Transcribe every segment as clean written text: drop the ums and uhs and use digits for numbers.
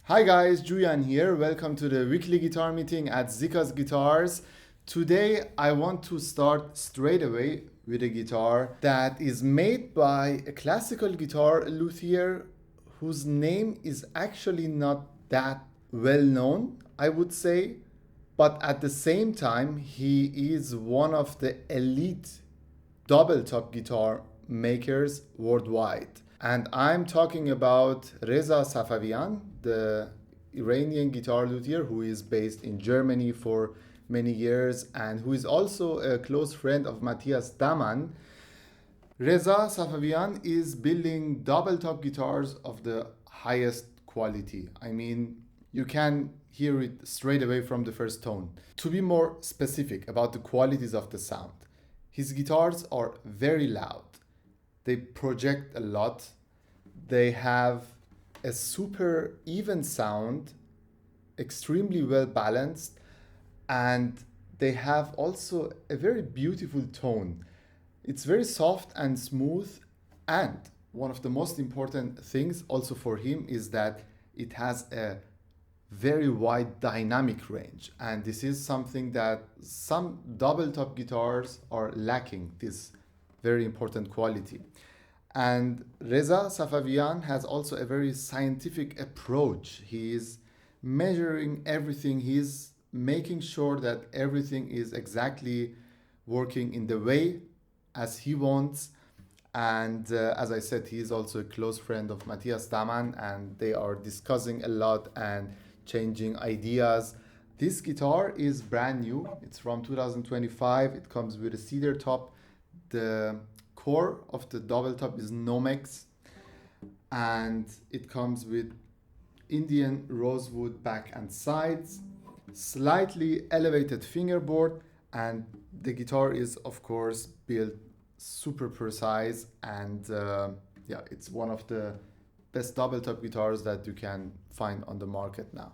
Hi guys, Jouyan here. Welcome to the weekly guitar meeting at Siccas Guitars. Today I want to start straight away with a guitar that is made by a classical guitar luthier whose name is actually not that well known, I would say, but at the same time he is one of the elite Doubletop guitar makers worldwide. And I'm talking about Reza Safavian, the Iranian guitar luthier who is based in Germany for many years and who is also a close friend of Matthias Daman. Reza Safavian is building double top guitars of the highest quality. I mean, you can hear it straight away from the first tone. To be more specific about the qualities of the sound, his guitars are very loud. They project a lot. They have a super even sound, extremely well balanced, and they have also a very beautiful tone. It's very soft and smooth, and one of the most important things also for him is that it has a very wide dynamic range, and this is something that some double top guitars are lacking, this very important quality. And Reza Safavian has also a very scientific approach. He is measuring everything, he's making sure that everything is exactly working in the way as he wants. And as I said, he is also a close friend of Matthias Daman, and they are discussing a lot and changing ideas. This guitar is brand new. It's from 2025. It comes with a cedar top. The core of the double top is Nomex, and it comes with Indian rosewood back and sides, slightly elevated fingerboard, and the guitar is of course built super precise, and yeah, it's one of the best double top guitars that you can find on the market now.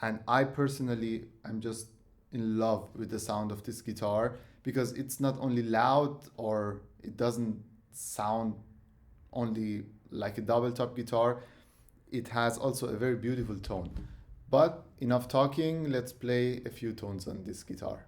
And I personally am just in love with the sound of this guitar because it's not only loud, or it doesn't sound only like a double top guitar, it has also a very beautiful tone. But enough talking, let's play a few tones on this guitar.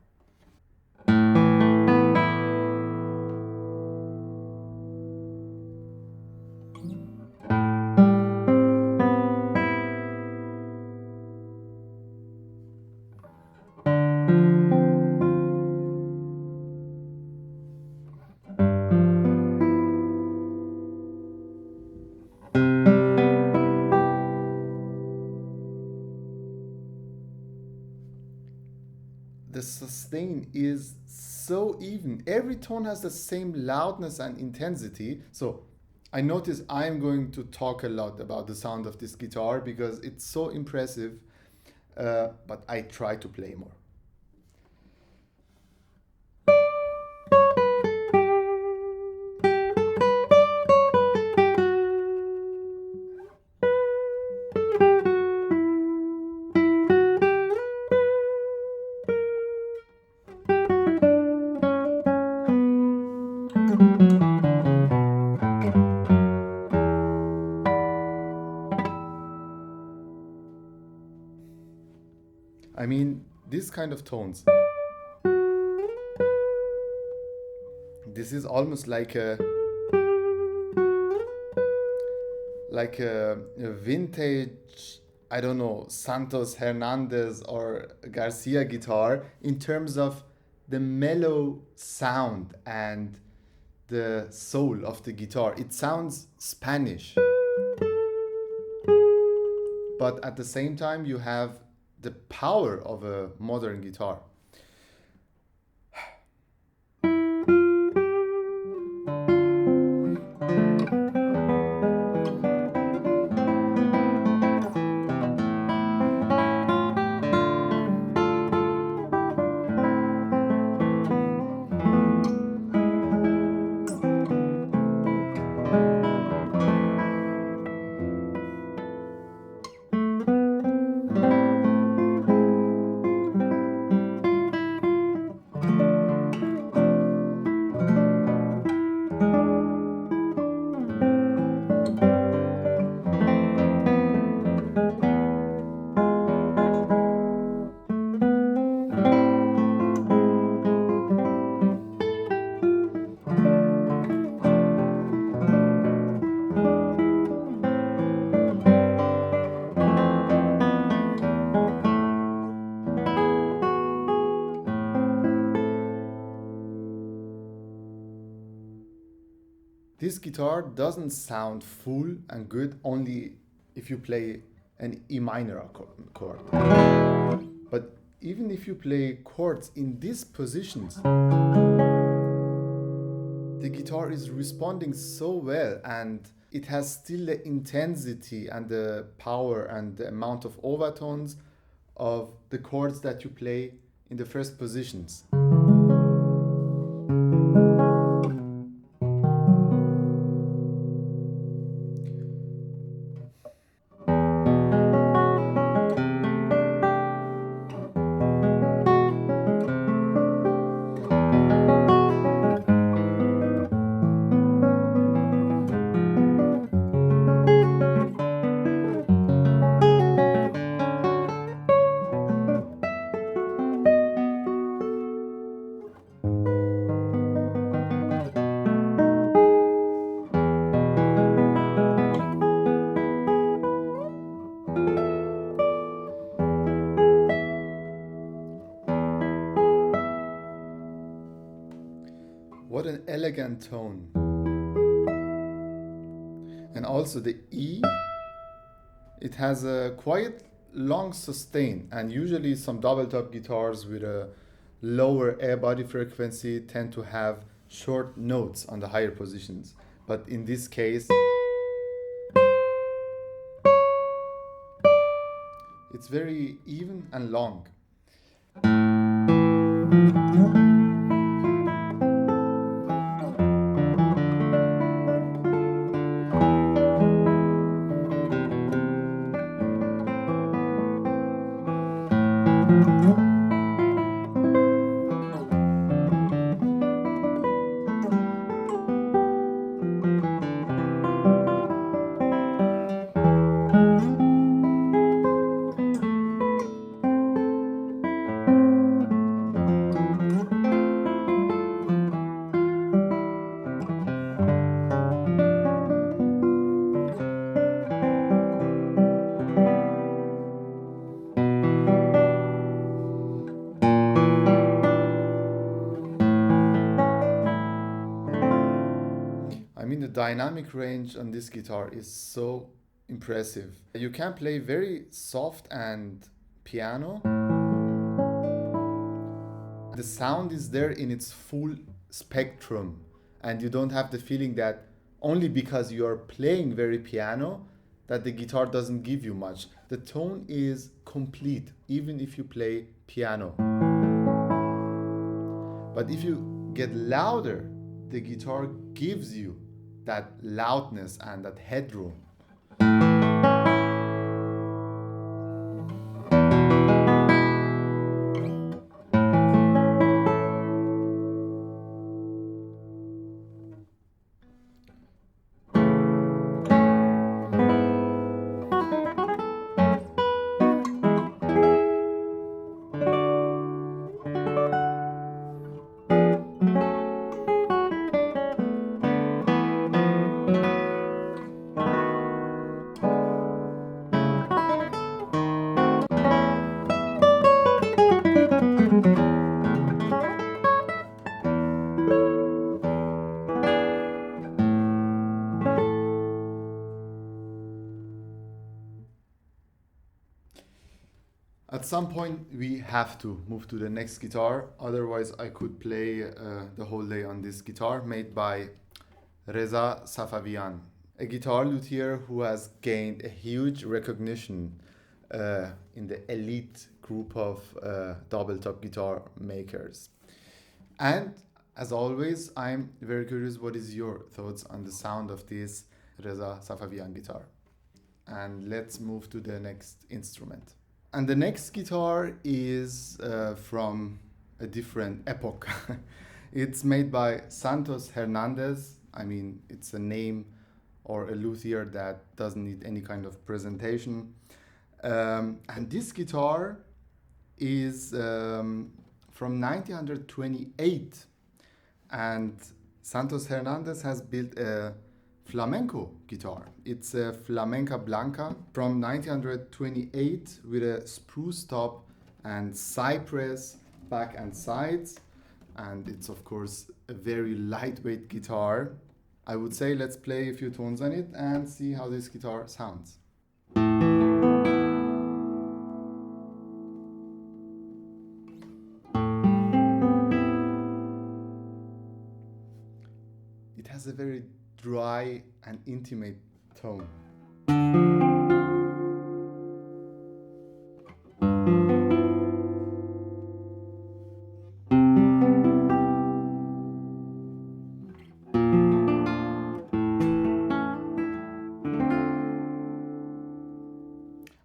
The sustain is so even. Every tone has the same loudness and intensity. So I notice I'm going to talk a lot about the sound of this guitar because it's so impressive, but I try to play more. I mean, these kind of tones, this is almost like a vintage, I don't know, Santos, Hernandez or Garcia guitar in terms of the mellow sound and the soul of the guitar. It sounds Spanish, but at the same time you have the power of a modern guitar. this guitar doesn't sound full and good only if you play an E minor chord. But even if you play chords in these positions, the guitar is responding so well, and it has still the intensity and the power and the amount of overtones of the chords that you play in the first positions. What an elegant tone. And also the E, it has a quite long sustain, and usually some double top guitars with a lower air body frequency tend to have short notes on the higher positions. But in this case, it's very even and long. I mean, the dynamic range on this guitar is so impressive. You can play very soft and piano. The sound is there in its full spectrum, and you don't have the feeling that only because you're playing very piano that the guitar doesn't give you much. The tone is complete, even if you play piano. But if you get louder, the guitar gives you that loudness and that headroom. At some point we have to move to the next guitar, otherwise I could play the whole day on this guitar made by Reza Safavian, a guitar luthier who has gained a huge recognition in the elite group of double-top guitar makers. And as always, I'm very curious, what is your thoughts on the sound of this Reza Safavian guitar? And let's move to the next instrument. And the next guitar is from a different epoch. It's made by Santos Hernandez. I mean, it's a name or a luthier that doesn't need any kind of presentation. And this guitar is from 1928. And Santos Hernandez has built a flamenco guitar. It's a Flamenca Blanca from 1928 with a spruce top and cypress back and sides. And it's of course a very lightweight guitar. I would say let's play a few tones on it and see how this guitar sounds. It has a very dry and intimate tone.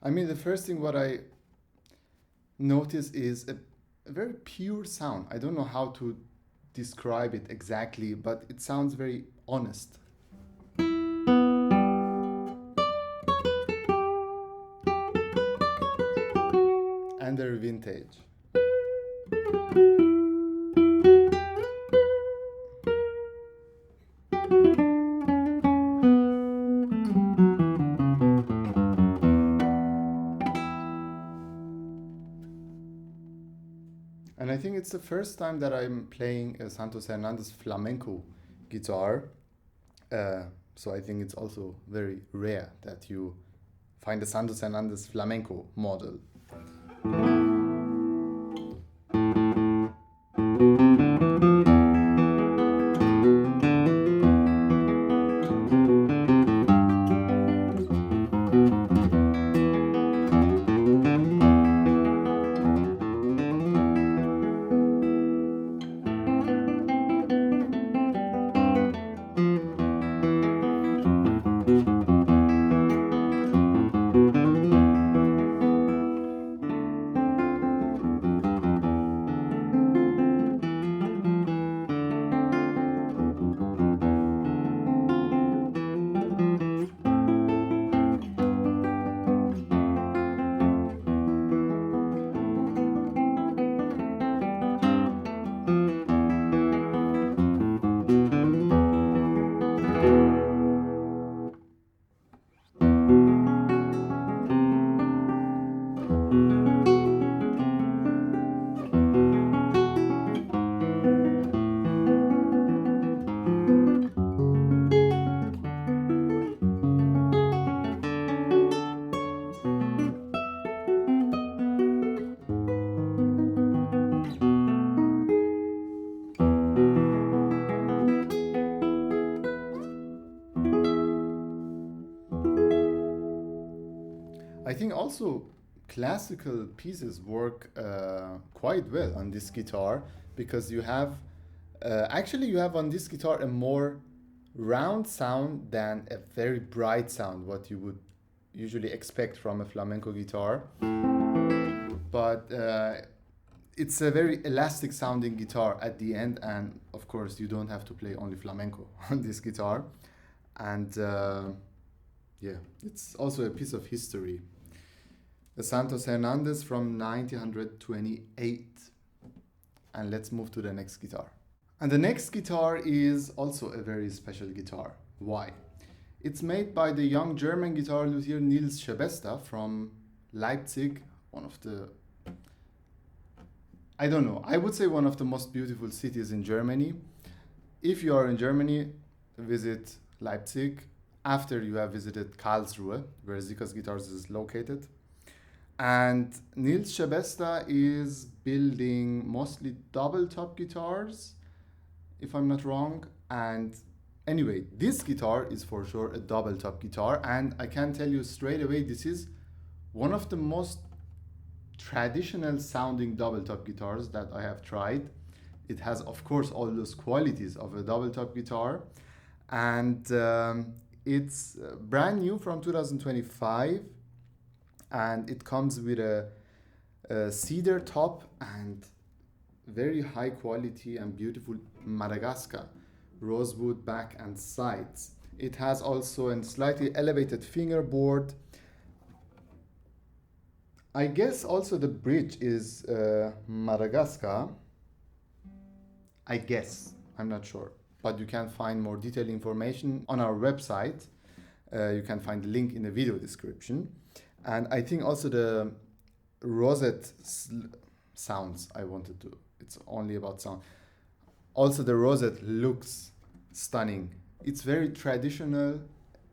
I mean, the first thing what I notice is a very pure sound. I don't know how to describe it exactly, but it sounds very honest. And they're vintage. And I think it's the first time that I'm playing a Santos Hernandez flamenco guitar. So I think it's also very rare that you find a Santos Hernandez flamenco model. I think also classical pieces work quite well on this guitar, because you have actually you have on this guitar a more round sound than a very bright sound, what you would usually expect from a flamenco guitar. But it's a very elastic sounding guitar at the end, and of course you don't have to play only flamenco on this guitar. And yeah, it's also a piece of history. The Santos Hernandez from 1928. And let's move to the next guitar. And the next guitar is also a very special guitar. Why? It's made by the young German guitar luthier Nils Schebesta from Leipzig, one of the, I don't know, I would say one of the most beautiful cities in Germany. If you are in Germany, visit Leipzig after you have visited Karlsruhe, where Siccas Guitars is located. And Nils Schebesta is building mostly double-top guitars, if I'm not wrong. And anyway, this guitar is for sure a double-top guitar. And I can tell you straight away, this is one of the most traditional sounding double-top guitars that I have tried. It has, of course, all those qualities of a double-top guitar. And it's brand new from 2025. And it comes with a cedar top and very high quality and beautiful Madagascar rosewood back and sides. It has also a slightly elevated fingerboard. I guess also the bridge is Madagascar. I guess, I'm not sure, but you can find more detailed information on our website. You can find the link in the video description. And I think also the rosette sounds I wanted to, it's only about sound. Also the rosette looks stunning It's very traditional.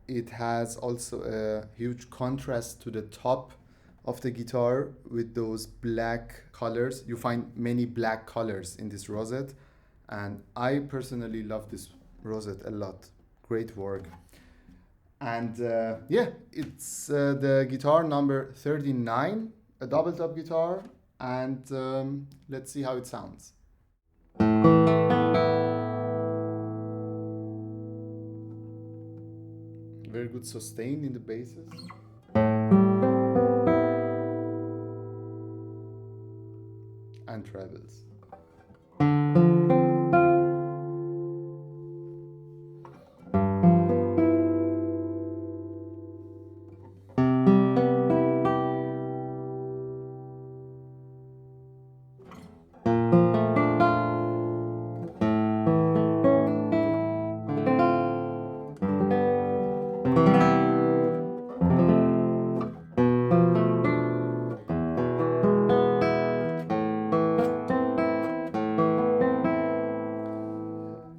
It has also a huge contrast to the top of the guitar with those black colors. You find many black colors in this rosette, and I personally love this rosette a lot. Great work. And yeah, it's the guitar number 39, a double top guitar, and let's see how it sounds. Very good sustain in the basses. And trebles.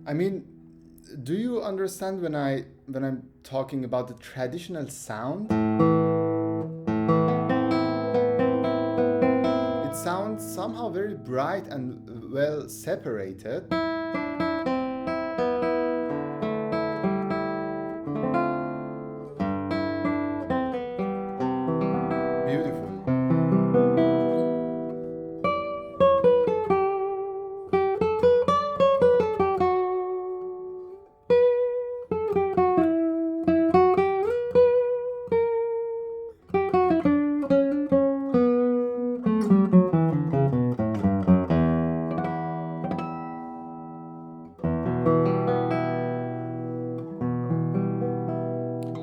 I mean, do you understand when I'm talking about the traditional sound? It sounds somehow very bright and well separated. Beautiful.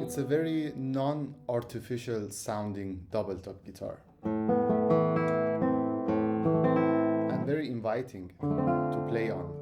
It's a very non-artificial sounding double top guitar and very inviting to play on.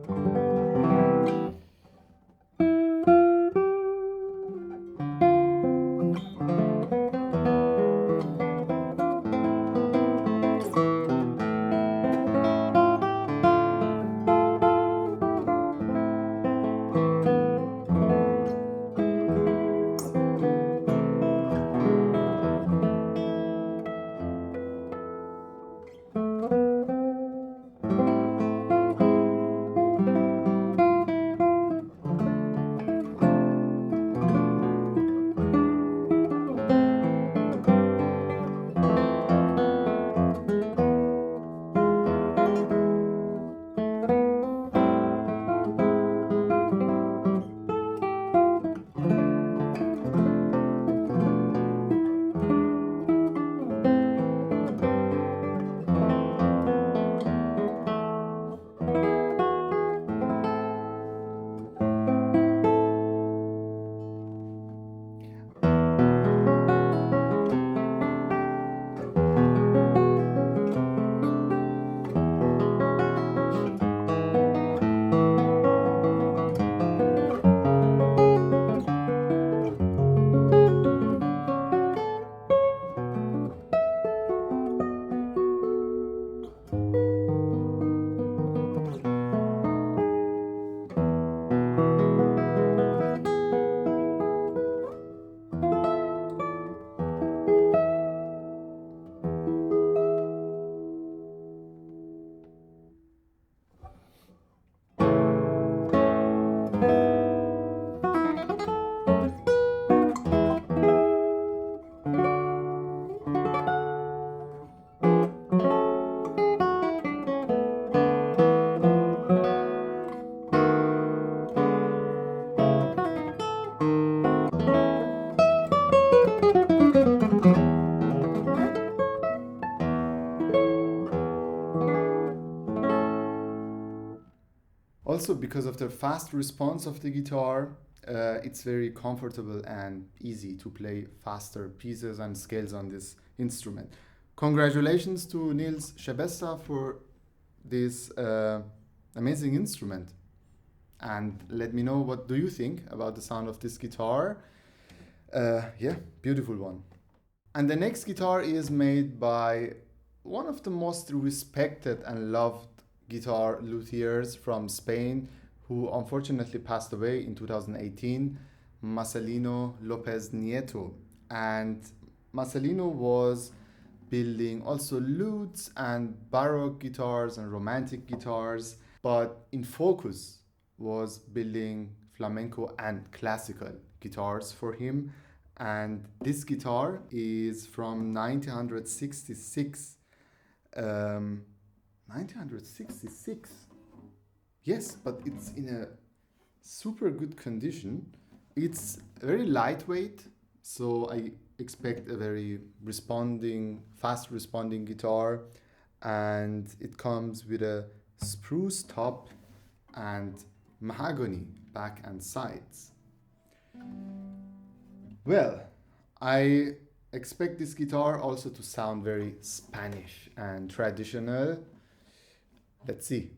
Also, because of the fast response of the guitar, it's very comfortable and easy to play faster pieces and scales on this instrument. Congratulations to Nils Schebesta for this amazing instrument. And let me know, what do you think about the sound of this guitar? Yeah, beautiful one. And the next guitar is made by one of the most respected and loved guitar luthiers from Spain, who unfortunately passed away in 2018, Marcelino Lopez Nieto. And Marcelino was building also lutes and baroque guitars and romantic guitars, but in focus was building flamenco and classical guitars for him. And this guitar is from 1966. 1966? Yes, but it's in a super good condition. It's very lightweight, so I expect a very fast responding guitar, and it comes with a spruce top and mahogany back and sides. Well, I expect this guitar also to sound very Spanish and traditional. Let's see.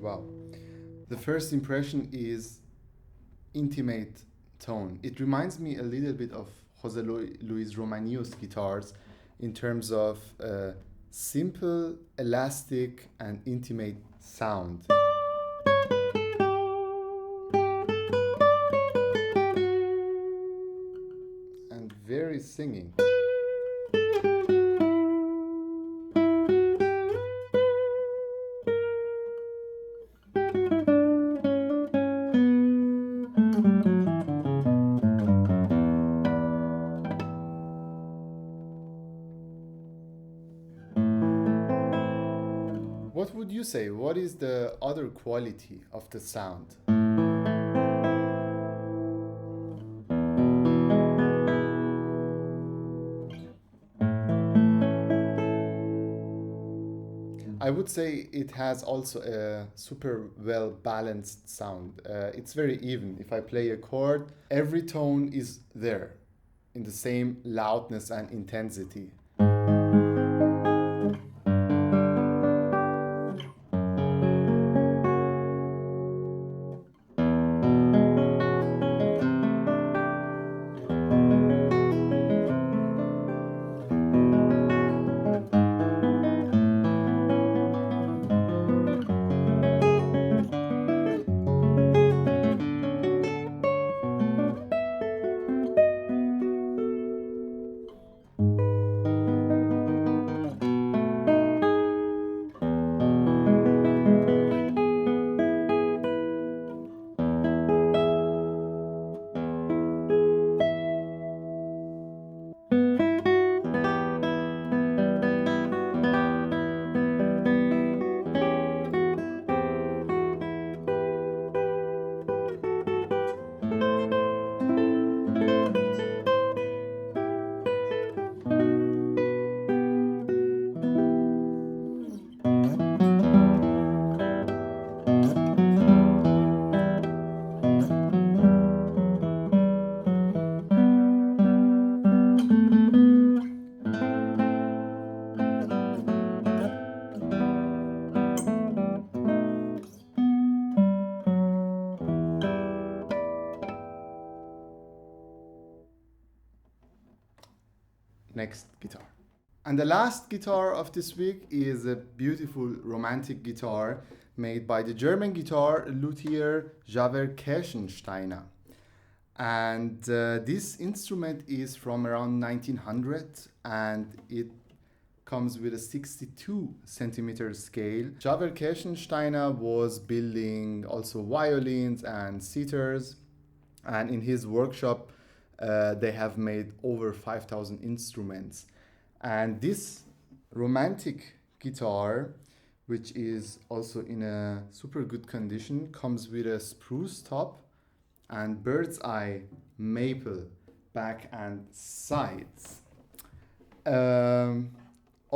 Wow. The first impression is intimate tone. It reminds me a little bit of Jose Luis Romanio's guitars in terms of simple, elastic, and intimate sound. And very singing. What would you say? What is the other quality of the sound? I would say it has also a super well balanced sound. It's very even. If I play a chord, every tone is there in the same loudness and intensity. Next guitar. And the last guitar of this week is a beautiful romantic guitar made by the German guitar luthier Xaver Kerschensteiner. And this instrument is from around 1900 and it comes with a 62 centimeter scale. Xaver Kerschensteiner was building also violins and sitars, and in his workshop they have made over 5,000 instruments. And this romantic guitar, which is also in a super good condition, comes with a spruce top and bird's eye maple back and sides.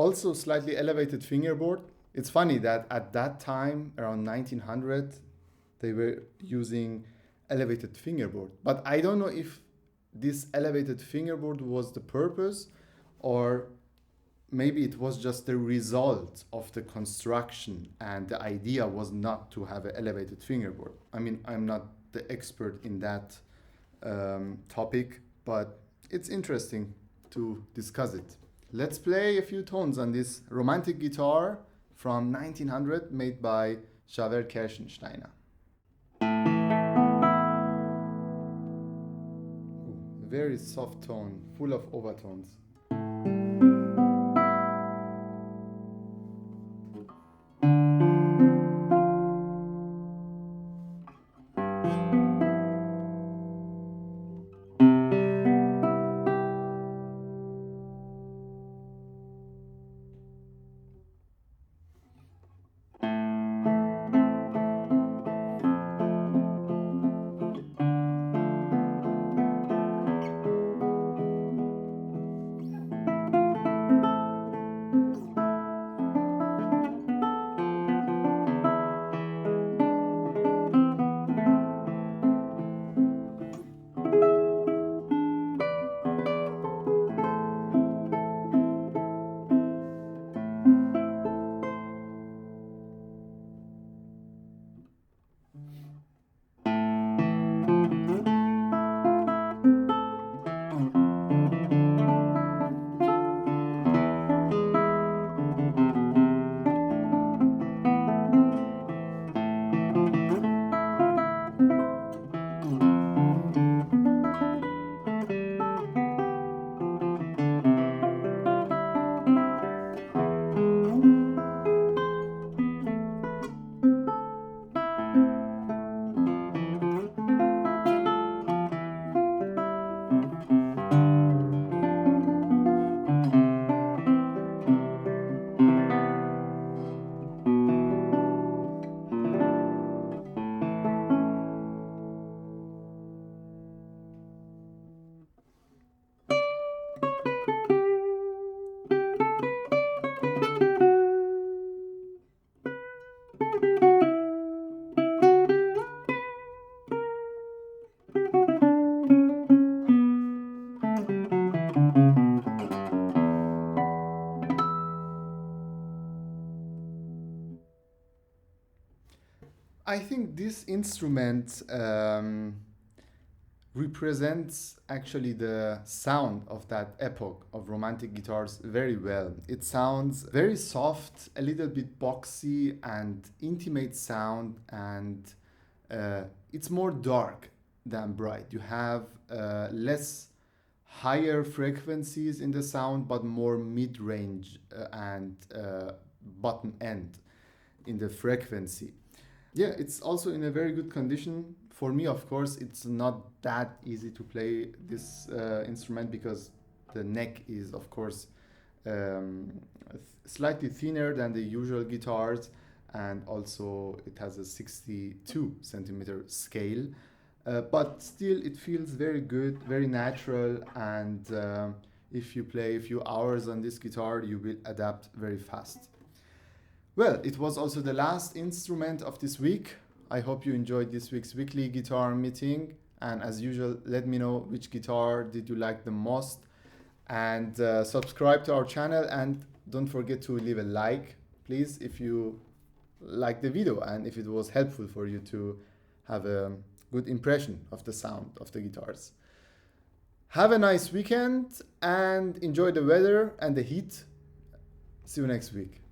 Also slightly elevated fingerboard. It's funny that at that time, around 1900, they were using elevated fingerboard. But I don't know if this elevated fingerboard was the purpose, or maybe it was just the result of the construction and the idea was not to have an elevated fingerboard. I mean, I'm not the expert in that topic, but it's interesting to discuss it. Let's play a few tones on this romantic guitar from 1900 made by Xaver Kerschensteiner. Very soft tone, full of overtones. I think this instrument represents actually the sound of that epoch of romantic guitars very well. It sounds very soft, a little bit boxy and intimate sound, and it's more dark than bright. You have less higher frequencies in the sound, but more mid-range and bottom end in the frequency. Yeah, it's also in a very good condition. For me, of course, it's not that easy to play this instrument because the neck is, of course, slightly thinner than the usual guitars, and also it has a 62 centimeter scale. But still, it feels very good, very natural, and if you play a few hours on this guitar, you will adapt very fast. Well, it was also the last instrument of this week. I hope you enjoyed this week's weekly guitar meeting. And as usual, let me know which guitar did you like the most. And subscribe to our channel. And don't forget to leave a like, please, if you like the video and if it was helpful for you to have a good impression of the sound of the guitars. Have a nice weekend and enjoy the weather and the heat. See you next week.